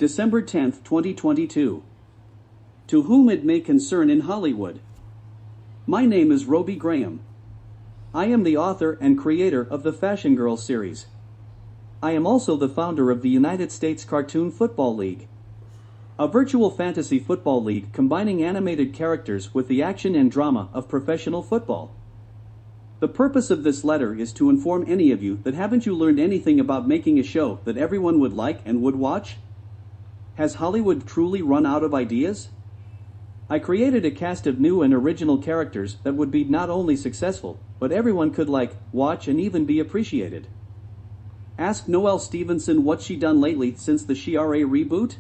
December 10, 2022. To whom it may concern in Hollywood. My name is Roby Graham. I am the author and creator of the Fashion Girl series. I am also the founder of the United States Cartoon Football League, a virtual fantasy football league combining animated characters with the action and drama of professional football. The purpose of this letter is to inform any of you that haven't you learned anything about making a show that everyone would like and would watch? Has Hollywood truly run out of ideas? I created a cast of new and original characters that would be not only successful, but everyone could like, watch and even be appreciated. Ask Noelle Stevenson what she done lately since the She-Ra reboot?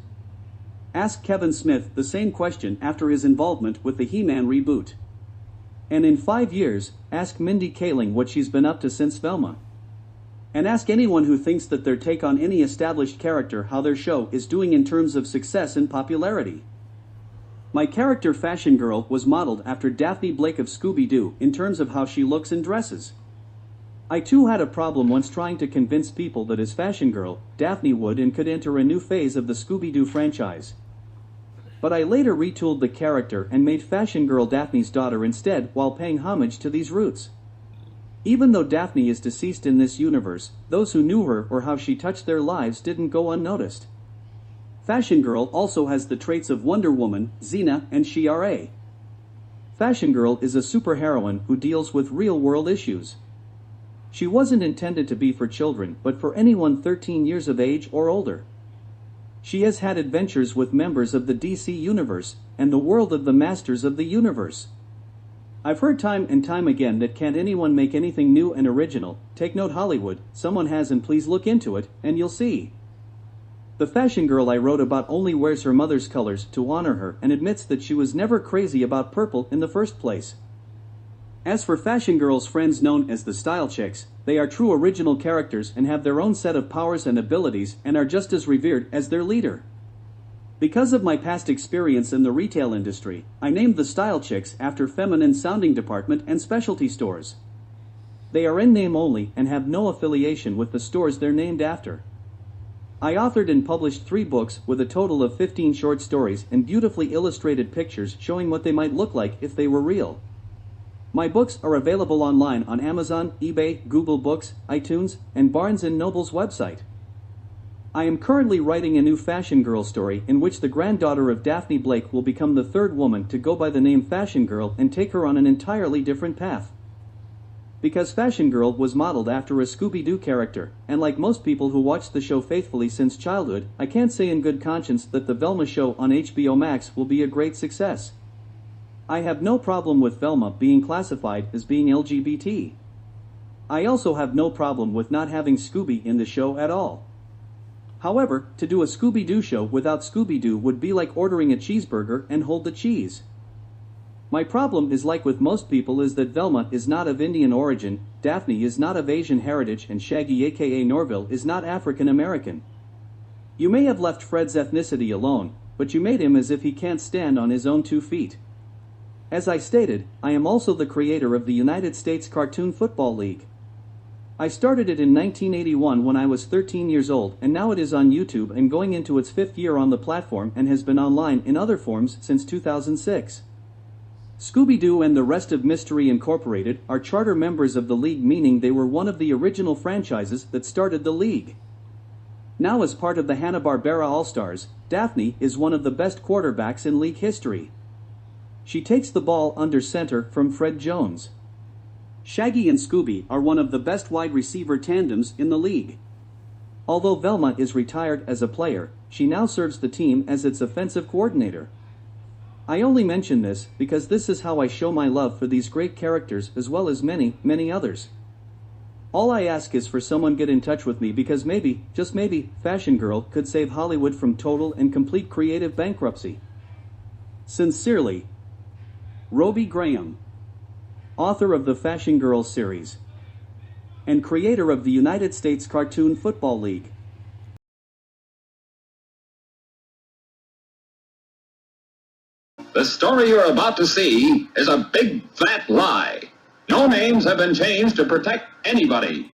Ask Kevin Smith the same question after his involvement with the He-Man reboot. And in 5 years, ask Mindy Kaling what she's been up to since Velma. And ask anyone who thinks that their take on any established character how their show is doing in terms of success and popularity. My character Fashion Girl was modeled after Daphne Blake of Scooby-Doo in terms of how she looks and dresses. I too had a problem once trying to convince people that as Fashion Girl, Daphne would and could enter a new phase of the Scooby-Doo franchise. But I later retooled the character and made Fashion Girl Daphne's daughter instead while paying homage to these roots. Even though Daphne is deceased in this universe, those who knew her or how she touched their lives didn't go unnoticed. Fashion Girl also has the traits of Wonder Woman, Xena, and She-Ra. Fashion Girl is a superheroine who deals with real-world issues. She wasn't intended to be for children but for anyone 13 years of age or older. She has had adventures with members of the DC Universe and the world of the Masters of the Universe. I've heard time and time again that can't anyone make anything new and original. Take note Hollywood, someone has, and please look into it, and you'll see. The Fashion Girl I wrote about only wears her mother's colors to honor her and admits that she was never crazy about purple in the first place. As for Fashion Girl's friends known as the Style Chicks, they are true original characters and have their own set of powers and abilities and are just as revered as their leader. Because of my past experience in the retail industry, I named the Style Chicks after feminine sounding department and specialty stores. They are in name only and have no affiliation with the stores they're named after. I authored and published 3 books with a total of 15 short stories and beautifully illustrated pictures showing what they might look like if they were real. My books are available online on Amazon, eBay, Google Books, iTunes, and Barnes & Noble's website. I am currently writing a new Fashion Girl story in which the granddaughter of Daphne Blake will become the 3rd woman to go by the name Fashion Girl and take her on an entirely different path. Because Fashion Girl was modeled after a Scooby-Doo character, and like most people who watched the show faithfully since childhood, I can't say in good conscience that the Velma show on HBO Max will be a great success. I have no problem with Velma being classified as being LGBT. I also have no problem with not having Scooby in the show at all. However, to do a Scooby-Doo show without Scooby-Doo would be like ordering a cheeseburger and hold the cheese. My problem is, like with most people, is that Velma is not of Indian origin, Daphne is not of Asian heritage, and Shaggy aka Norville is not African American. You may have left Fred's ethnicity alone, but you made him as if he can't stand on his own 2 feet. As I stated, I am also the creator of the United States Cartoon Football League. I started it in 1981 when I was 13 years old, and now it is on YouTube and going into its 5th year on the platform and has been online in other forms since 2006. Scooby-Doo and the rest of Mystery Incorporated are charter members of the league, meaning they were one of the original franchises that started the league. Now as part of the Hanna-Barbera All-Stars, Daphne is one of the best quarterbacks in league history. She takes the ball under center from Fred Jones. Shaggy and Scooby are one of the best wide receiver tandems in the league. Although Velma is retired as a player, she now serves the team as its offensive coordinator. I only mention this because this is how I show my love for these great characters as well as many, many others. All I ask is for someone get in touch with me because maybe, just maybe, Fashion Girl could save Hollywood from total and complete creative bankruptcy. Sincerely, Roby Graham, author of the Fashion Girl series, and creator of the United States Cartoon Football League. The story you're about to see is a big fat lie. No names have been changed to protect anybody.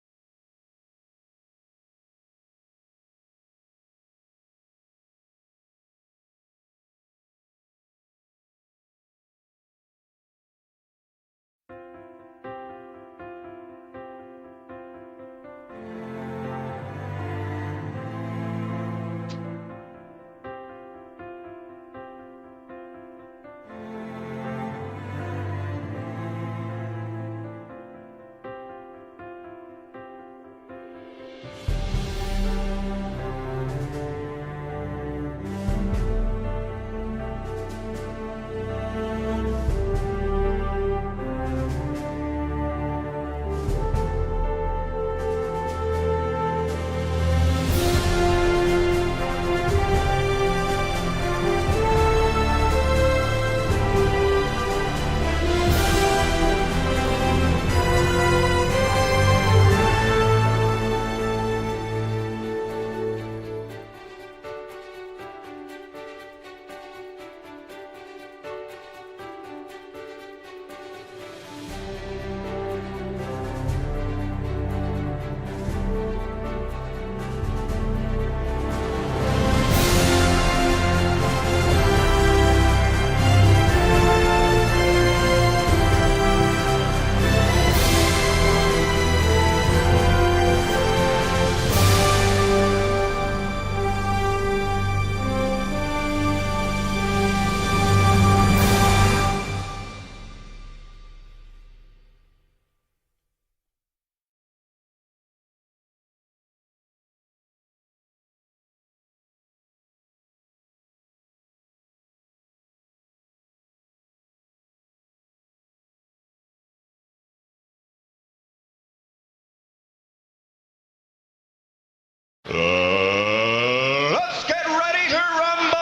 Let's get ready to rumble!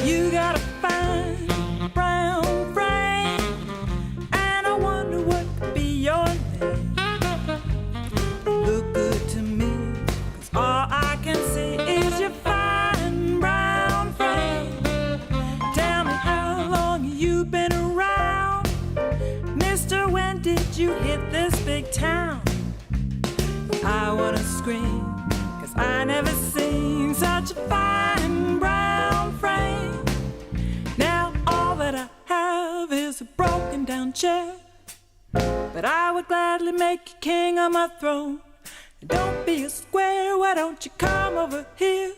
You got a fine brown frame, and I wonder what could be your name. Look good to me, 'cause all I can see is your fine brown frame. Tell me how long you've been around, mister, when did you hit this big town? I wanna scream, 'cause I never seen such a fine brown frame. Now all that I have is a broken down chair, but I would gladly make you king on my throne. Don't be a square, why don't you come over here?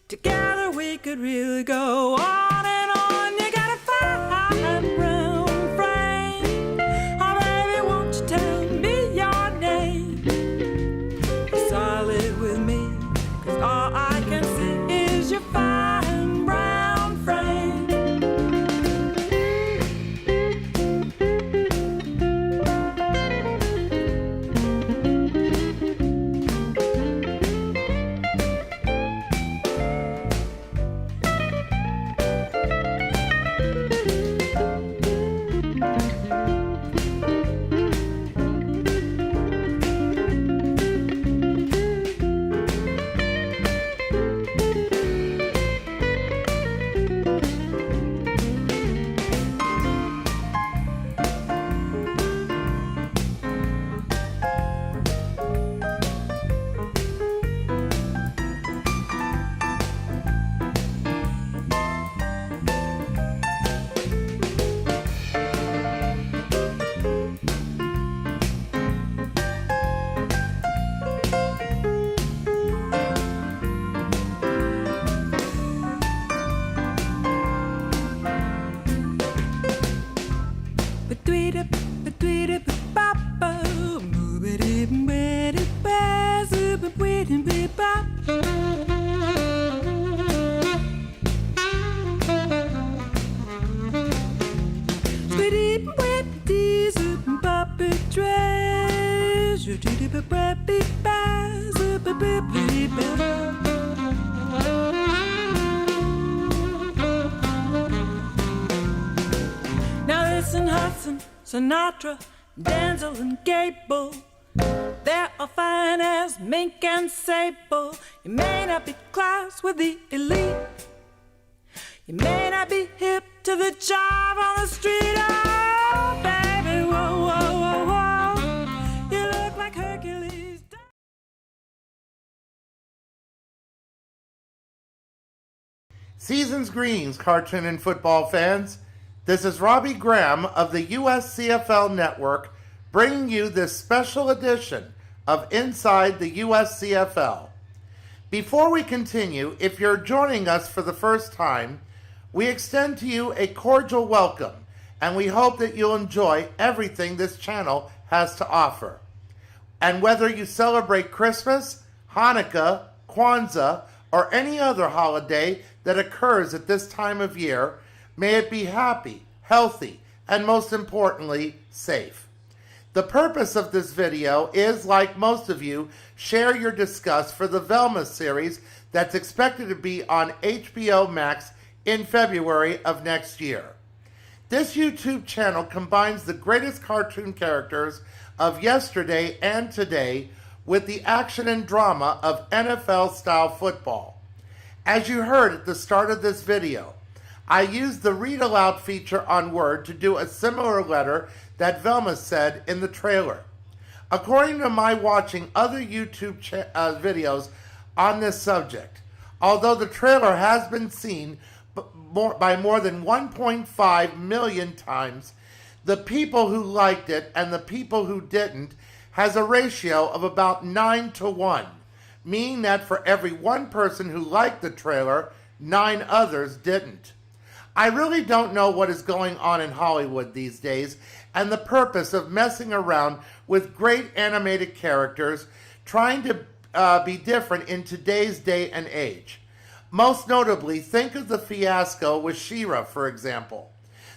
Together we could really go on and on. You got a fine brown frame. Oh baby, won't you tell me your name? Be solid with me, 'cause all I can see is your fine brown frame. Now listen, Hudson, Sinatra, Denzel and Gable, they're all fine as mink and sable. You may not be class with the elite, you may not be hip to the job on the street. Oh, baby, whoa, whoa, whoa, whoa, you look like Hercules. Seasons greetings, cartoon and football fans. This is Robbie Graham of the USCFL Network bringing you this special edition of Inside the USCFL. Before we continue, if you're joining us for the first time, we extend to you a cordial welcome, and we hope that you'll enjoy everything this channel has to offer. And whether you celebrate Christmas, Hanukkah, Kwanzaa, or any other holiday that occurs at this time of year, may it be happy, healthy, and most importantly, safe. The purpose of this video is, like most of you, share your disgust for the Velma series that's expected to be on HBO Max in February of next year. This YouTube channel combines the greatest cartoon characters of yesterday and today with the action and drama of NFL-style football. As you heard at the start of this video, I used the read aloud feature on Word to do a similar letter that Velma said in the trailer. According to my watching other YouTube videos on this subject, although the trailer has been seen by more than 1.5 million times, the people who liked it and the people who didn't has a ratio of about 9-1, meaning that for every one person who liked the trailer, 9 others didn't. I really don't know what is going on in Hollywood these days and the purpose of messing around with great animated characters trying to be different in today's day and age. Most notably, think of the fiasco with She-Ra, for example.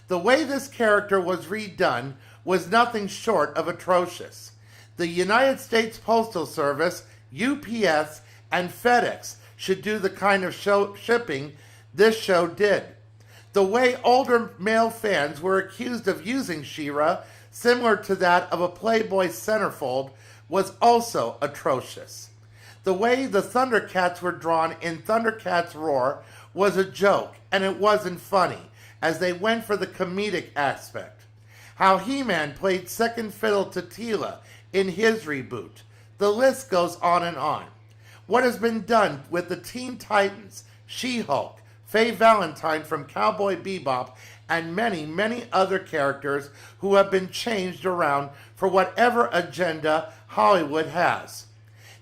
The way this character was redone was nothing short of atrocious. The United States Postal Service, UPS, and FedEx should do the kind of shipping this show did. The way older male fans were accused of using She-Ra, similar to that of a Playboy centerfold, was also atrocious. The way the Thundercats were drawn in Thundercats Roar was a joke, and it wasn't funny, as they went for the comedic aspect. How He-Man played second fiddle to Teela in his reboot. The list goes on and on. What has been done with the Teen Titans, She-Hulk, Faye Valentine from Cowboy Bebop, and many, many other characters who have been changed around for whatever agenda Hollywood has.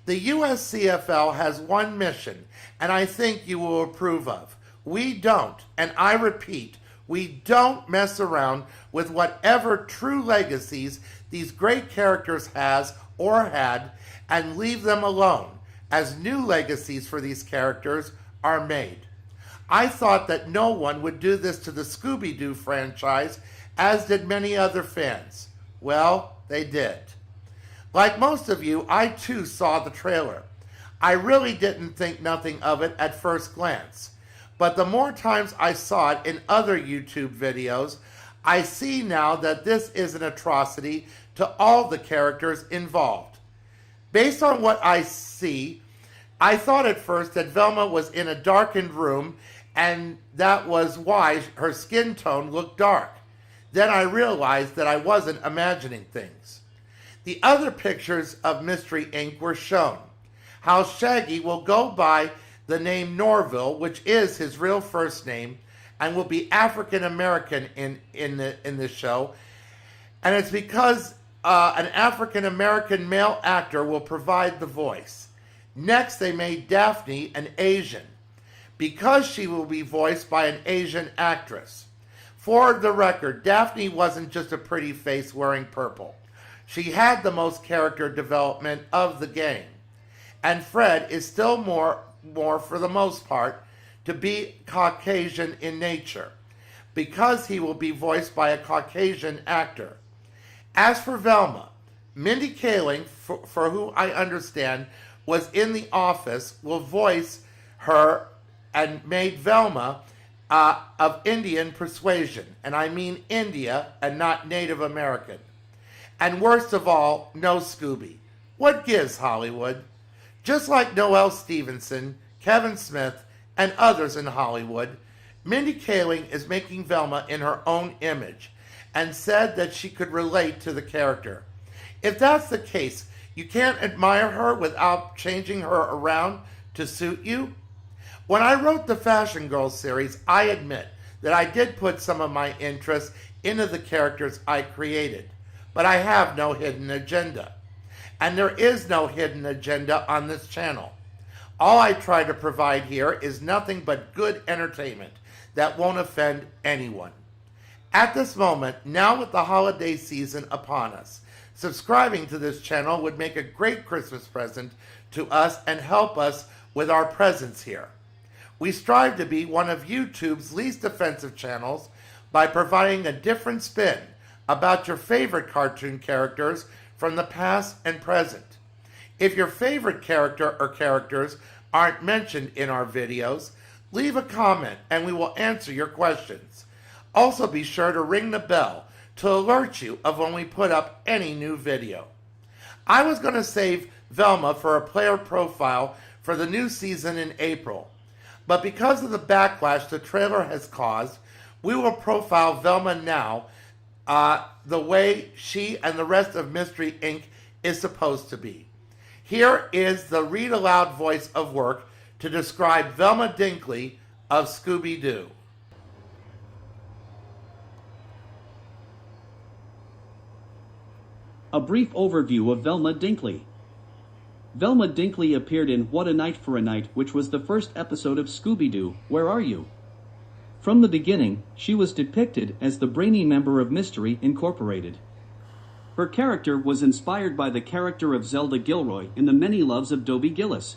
The USCFL has one mission, and I think you will approve of. We don't, and I repeat, we don't mess around with whatever true legacies these great characters has or had and leave them alone, as new legacies for these characters are made. I thought that no one would do this to the Scooby-Doo franchise, as did many other fans. Well, they did. Like most of you, I too saw the trailer. I really didn't think nothing of it at first glance. But the more times I saw it in other YouTube videos, I see now that this is an atrocity to all the characters involved. Based on what I see, I thought at first that Velma was in a darkened room and that was why her skin tone looked dark. Then I realized that I wasn't imagining things. The other pictures of Mystery Inc. were shown. How Shaggy will go by the name Norville, which is his real first name, and will be African American in the show. And it's because an African American male actor will provide the voice. Next, they made Daphne an Asian, because she will be voiced by an Asian actress. For the record, Daphne wasn't just a pretty face wearing purple. She had the most character development of the gang. And Fred is still more for the most part, to be Caucasian in nature, because he will be voiced by a Caucasian actor. As for Velma, Mindy Kaling, for who I understand was in The Office, will voice her and made Velma of Indian persuasion, and I mean India and not Native American. And worst of all, no Scooby. What gives, Hollywood? Just like Noelle Stevenson, Kevin Smith, and others in Hollywood, Mindy Kaling is making Velma in her own image and said that she could relate to the character. If that's the case, you can't admire her without changing her around to suit you? When I wrote the Fashion Girls series, I admit that I did put some of my interest into the characters I created, but I have no hidden agenda. And there is no hidden agenda on this channel. All I try to provide here is nothing but good entertainment that won't offend anyone. At this moment, now with the holiday season upon us, subscribing to this channel would make a great Christmas present to us and help us with our presence here. We strive to be one of YouTube's least offensive channels by providing a different spin about your favorite cartoon characters from the past and present. If your favorite character or characters aren't mentioned in our videos, leave a comment and we will answer your questions. Also be sure to ring the bell to alert you of when we put up any new video. I was going to save Velma for a player profile for the new season in April, but because of the backlash the trailer has caused, we will profile Velma now the way she and the rest of Mystery Inc. is supposed to be. Here is the read aloud voice of work to describe Velma Dinkley of Scooby-Doo. A brief overview of Velma Dinkley. Velma Dinkley appeared in What a Night for a Night, which was the first episode of Scooby-Doo, Where Are You? From the beginning, she was depicted as the brainy member of Mystery Incorporated. Her character was inspired by the character of Zelda Gilroy in The Many Loves of Dobie Gillis.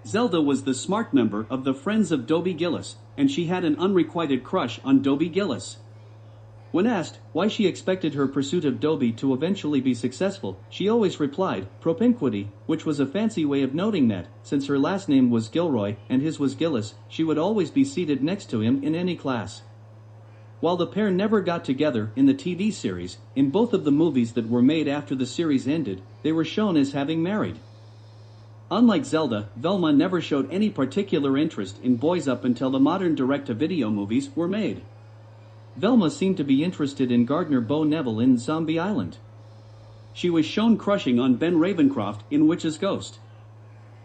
Zelda was the smart member of the Friends of Dobie Gillis, and she had an unrequited crush on Dobie Gillis. When asked why she expected her pursuit of Dobie to eventually be successful, she always replied, propinquity, which was a fancy way of noting that, since her last name was Gilroy and his was Gillis, she would always be seated next to him in any class. While the pair never got together in the TV series, in both of the movies that were made after the series ended, they were shown as having married. Unlike Zelda, Velma never showed any particular interest in boys up until the modern direct-to-video movies were made. Velma seemed to be interested in Gardner Bo Neville in Zombie Island. She was shown crushing on Ben Ravencroft in Witch's Ghost.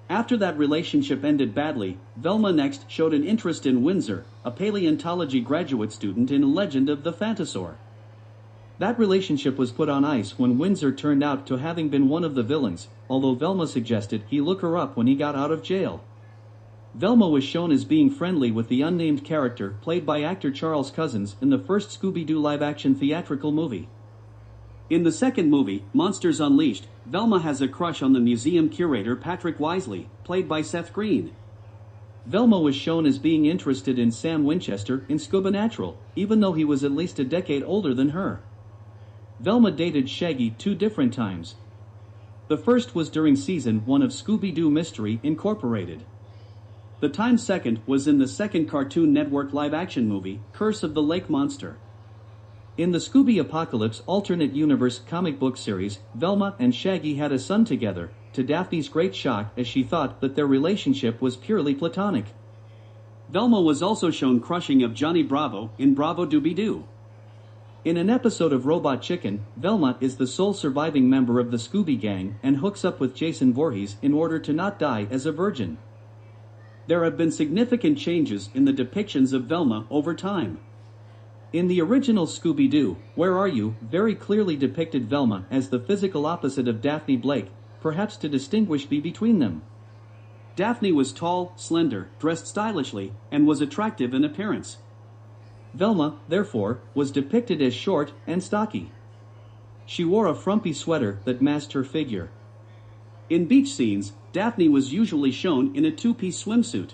After that relationship ended badly, Velma next showed an interest in Windsor, a paleontology graduate student in Legend of the Phantasaur. That relationship was put on ice when Windsor turned out to having been one of the villains, although Velma suggested he look her up when he got out of jail. Velma was shown as being friendly with the unnamed character played by actor Charles Cousins in the first Scooby-Doo live-action theatrical movie. In the second movie, Monsters Unleashed, Velma has a crush on the museum curator Patrick Wisely, played by Seth Green. Velma was shown as being interested in Sam Winchester in Scooby-Natural, even though he was at least a decade older than her. Velma dated Shaggy 2 different times. The first was during season 1 of Scooby-Doo Mystery Incorporated. The time second was in the second Cartoon Network live-action movie, Curse of the Lake Monster. In the Scooby Apocalypse alternate universe comic book series, Velma and Shaggy had a son together, to Daphne's great shock as she thought that their relationship was purely platonic. Velma was also shown crushing of Johnny Bravo in Bravo Doobie-Doo. In an episode of Robot Chicken, Velma is the sole surviving member of the Scooby Gang and hooks up with Jason Voorhees in order to not die as a virgin. There have been significant changes in the depictions of Velma over time. In the original Scooby-Doo, Where Are You? Very clearly depicted Velma as the physical opposite of Daphne Blake, perhaps to distinguish between them. Daphne was tall, slender, dressed stylishly, and was attractive in appearance. Velma, therefore, was depicted as short and stocky. She wore a frumpy sweater that masked her figure. In beach scenes, Daphne was usually shown in a two-piece swimsuit.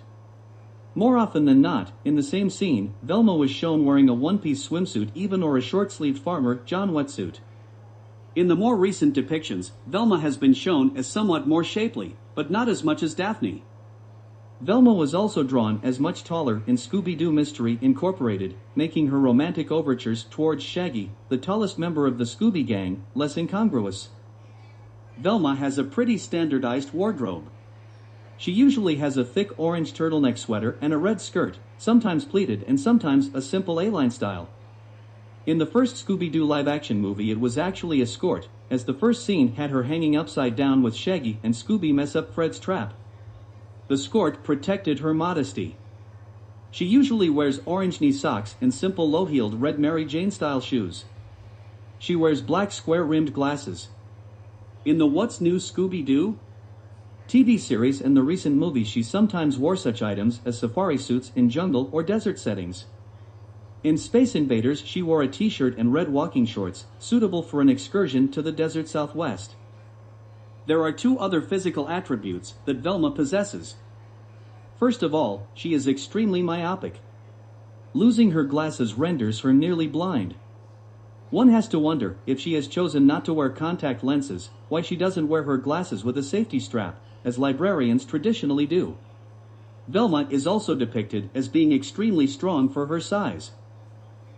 More often than not, in the same scene, Velma was shown wearing a one-piece swimsuit or a short-sleeved Farmer John wetsuit. In the more recent depictions, Velma has been shown as somewhat more shapely, but not as much as Daphne. Velma was also drawn as much taller in Scooby-Doo Mystery Incorporated, making her romantic overtures towards Shaggy, the tallest member of the Scooby Gang, less incongruous. Velma has a pretty standardized wardrobe. She usually has a thick orange turtleneck sweater and a red skirt, sometimes pleated and sometimes a simple A-line style. In the first Scooby-Doo live-action movie it was actually a skirt, as the first scene had her hanging upside down with Shaggy and Scooby mess up Fred's trap. The skirt protected her modesty. She usually wears orange knee socks and simple low-heeled red Mary Jane-style shoes. She wears black square-rimmed glasses. In the What's New Scooby-Doo TV series and the recent movies she sometimes wore such items as safari suits in jungle or desert settings. In Space Invaders she wore a t-shirt and red walking shorts, suitable for an excursion to the desert southwest. There are two other physical attributes that Velma possesses. First of all, she is extremely myopic. Losing her glasses renders her nearly blind. One has to wonder, if she has chosen not to wear contact lenses, why she doesn't wear her glasses with a safety strap, as librarians traditionally do. Velma is also depicted as being extremely strong for her size.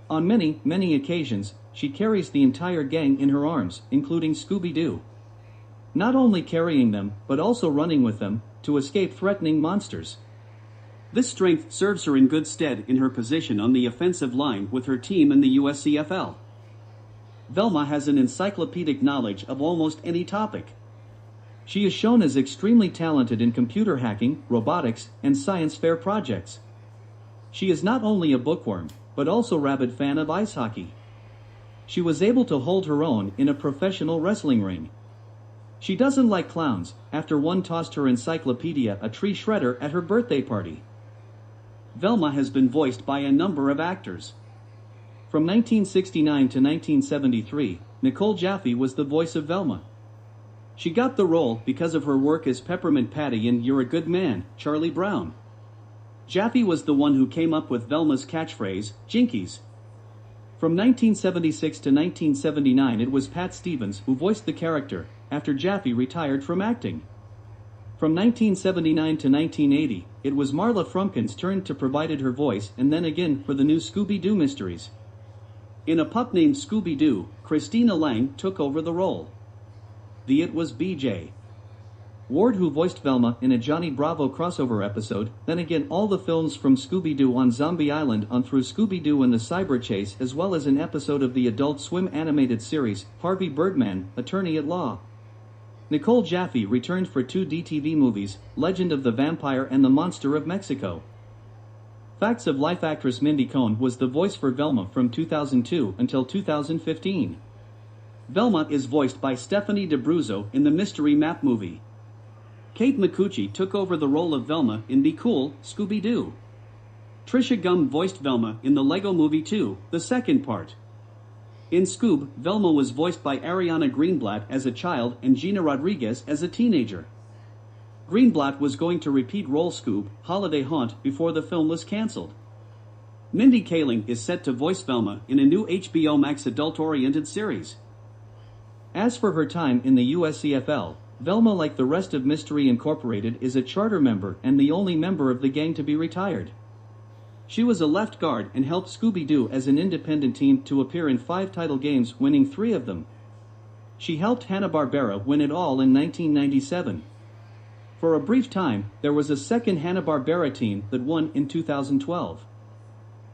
On many occasions, she carries the entire gang in her arms, including Scooby-Doo. Not only carrying them, but also running with them, to escape threatening monsters. This strength serves her in good stead in her position on the offensive line with her team in the USCFL. Velma has an encyclopedic knowledge of almost any topic. She is shown as extremely talented in computer hacking, robotics, and science fair projects. She is not only a bookworm, but also a rabid fan of ice hockey. She was able to hold her own in a professional wrestling ring. She doesn't like clowns, after one tossed her encyclopedia a tree shredder at her birthday party. Velma has been voiced by a number of actors. From 1969 to 1973, Nicole Jaffe was the voice of Velma. She got the role because of her work as Peppermint Patty in You're a Good Man, Charlie Brown. Jaffe was the one who came up with Velma's catchphrase, Jinkies. From 1976 to 1979 it was Pat Stevens who voiced the character, after Jaffe retired from acting. From 1979 to 1980, it was Marla Frumkin's turn to provided her voice and then again for the new Scooby-Doo mysteries. In A Pup Named Scooby-Doo, Christina Lang took over the role. The It was B.J. Ward who voiced Velma in a Johnny Bravo crossover episode, then again all the films from Scooby-Doo on Zombie Island on through Scooby-Doo and the Cyber Chase as well as an episode of the Adult Swim animated series, Harvey Birdman, Attorney at Law. Nicole Jaffe returned for 2 DTV movies, Legend of the Vampire and the Monster of Mexico. Facts of Life actress Mindy Cohn was the voice for Velma from 2002 until 2015. Velma is voiced by Stephanie D'Abruzzo in the Mystery Map movie. Kate Micucci took over the role of Velma in Be Cool, Scooby-Doo. Trisha Gum voiced Velma in the Lego Movie 2, the second part. In Scoob, Velma was voiced by Ariana Greenblatt as a child and Gina Rodriguez as a teenager. Greenblatt was going to repeat role Scoob, Holiday Haunt, before the film was cancelled. Mindy Kaling is set to voice Velma in a new HBO Max adult-oriented series. As for her time in the USCFL, Velma, like the rest of Mystery Incorporated, is a charter member and the only member of the gang to be retired. She was a left guard and helped Scooby-Doo as an independent team to appear in 5 title games, winning 3 of them. She helped Hanna-Barbera win it all in 1997. For a brief time, there was a second Hanna-Barbera team that won in 2012.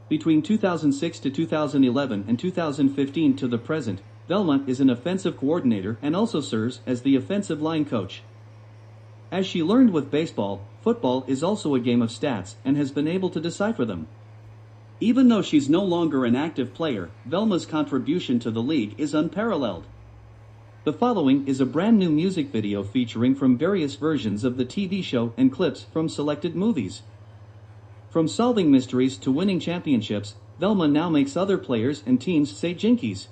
Between 2006 to 2011 and 2015 to the present, Velma is an offensive coordinator and also serves as the offensive line coach. As she learned with baseball, football is also a game of stats and has been able to decipher them. Even though she's no longer an active player, Velma's contribution to the league is unparalleled. The following is a brand new music video featuring from various versions of the TV show and clips from selected movies. From solving mysteries to winning championships, Velma now makes other players and teams say Jinkies.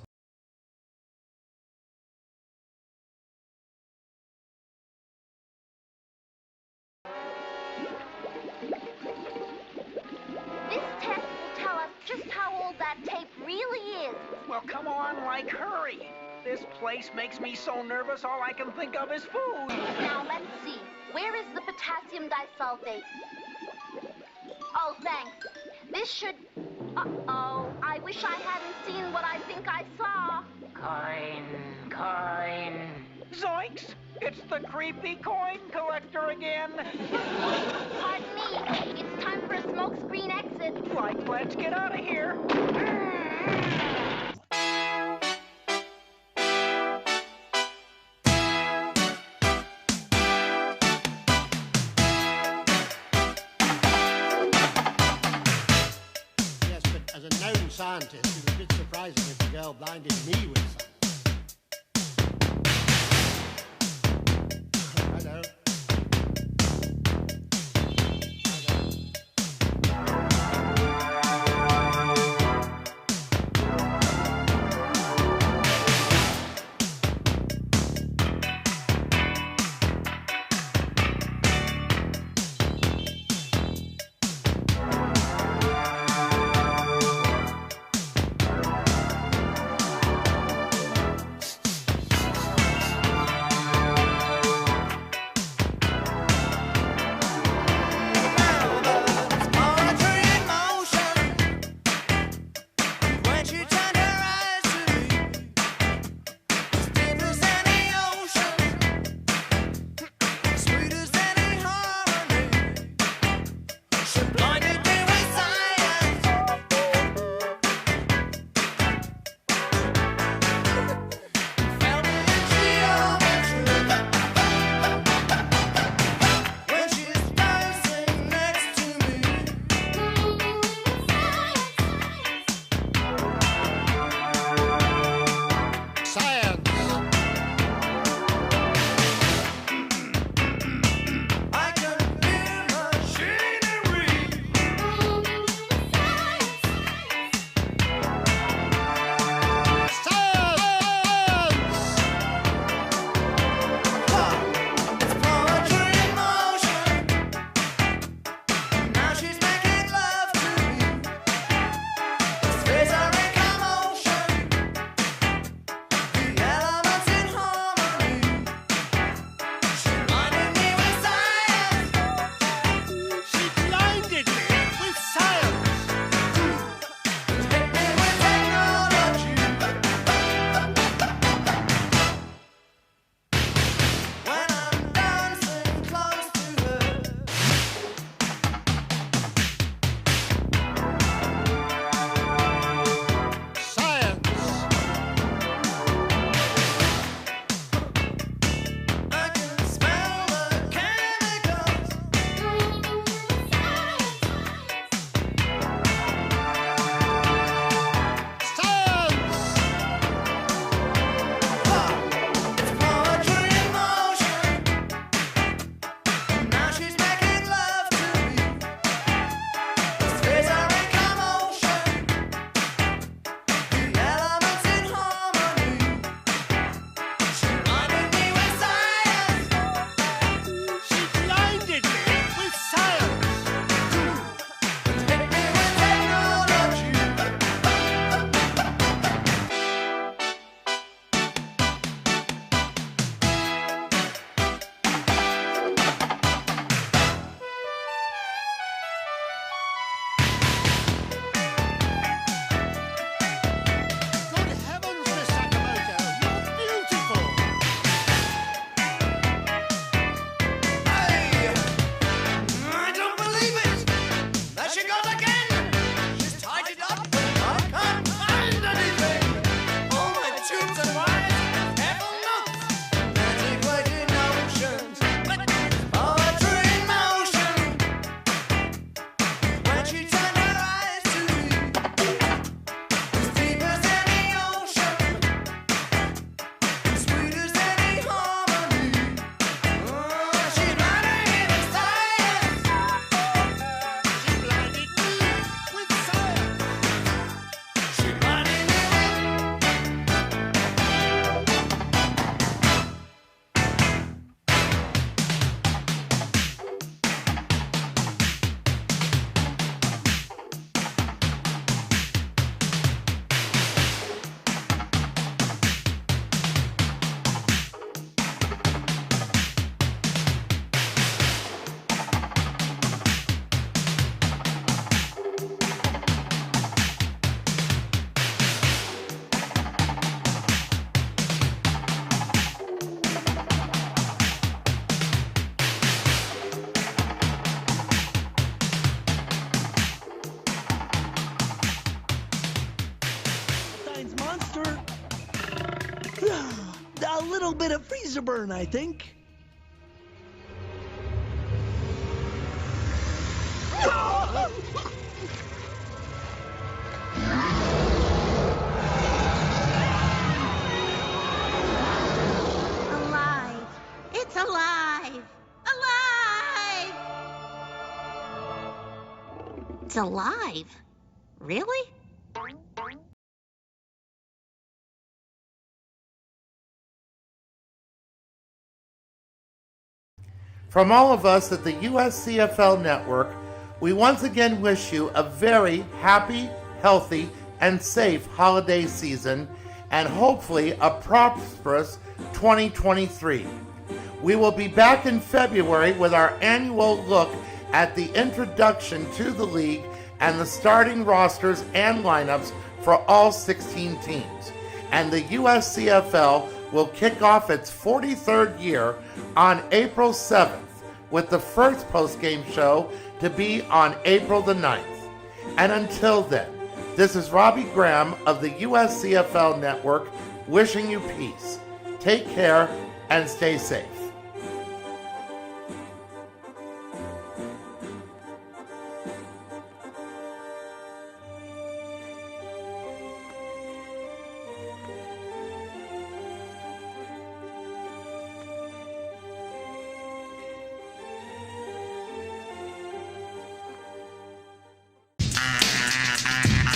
Well, come on, like, hurry. This place makes me so nervous, all I can think of is food. Now, let's see. Where is the potassium disulfate? Oh, thanks. This should... Uh-oh. I wish I hadn't seen what I think I saw. Coin. Zoinks! It's the creepy coin collector again. Pardon me. It's time for a smokescreen exit. Like, let's get out of here. As a known scientist, it was a bit surprising if the girl blinded me with something. I know. little bit of freezer burn, I think. Alive. It's alive. Alive! It's alive. Really? From all of us at the USCFL Network, we once again wish you a very happy, healthy, and safe holiday season, and hopefully a prosperous 2023. We will be back in February with our annual look at the introduction to the league and the starting rosters and lineups for all 16 teams. And the USCFL will kick off its 43rd year on April 7th, with the first post-game show to be on April the 9th. And until then, this is Robbie Graham of the USCFL Network wishing you peace. Take care and stay safe.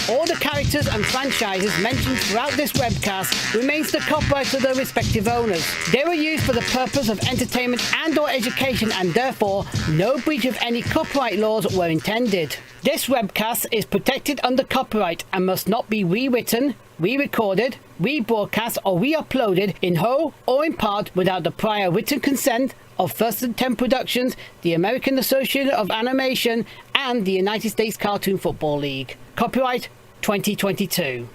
All the characters and franchises mentioned throughout this webcast remains the copyright of their respective owners. They were used for the purpose of entertainment and or education, and therefore no breach of any copyright laws were intended. This webcast is protected under copyright and must not be rewritten, re-recorded, rebroadcast or re-uploaded in whole or in part without the prior written consent of First and 10 Productions, the American Association of Animation, and the United States Cartoon Football League. Copyright 2022.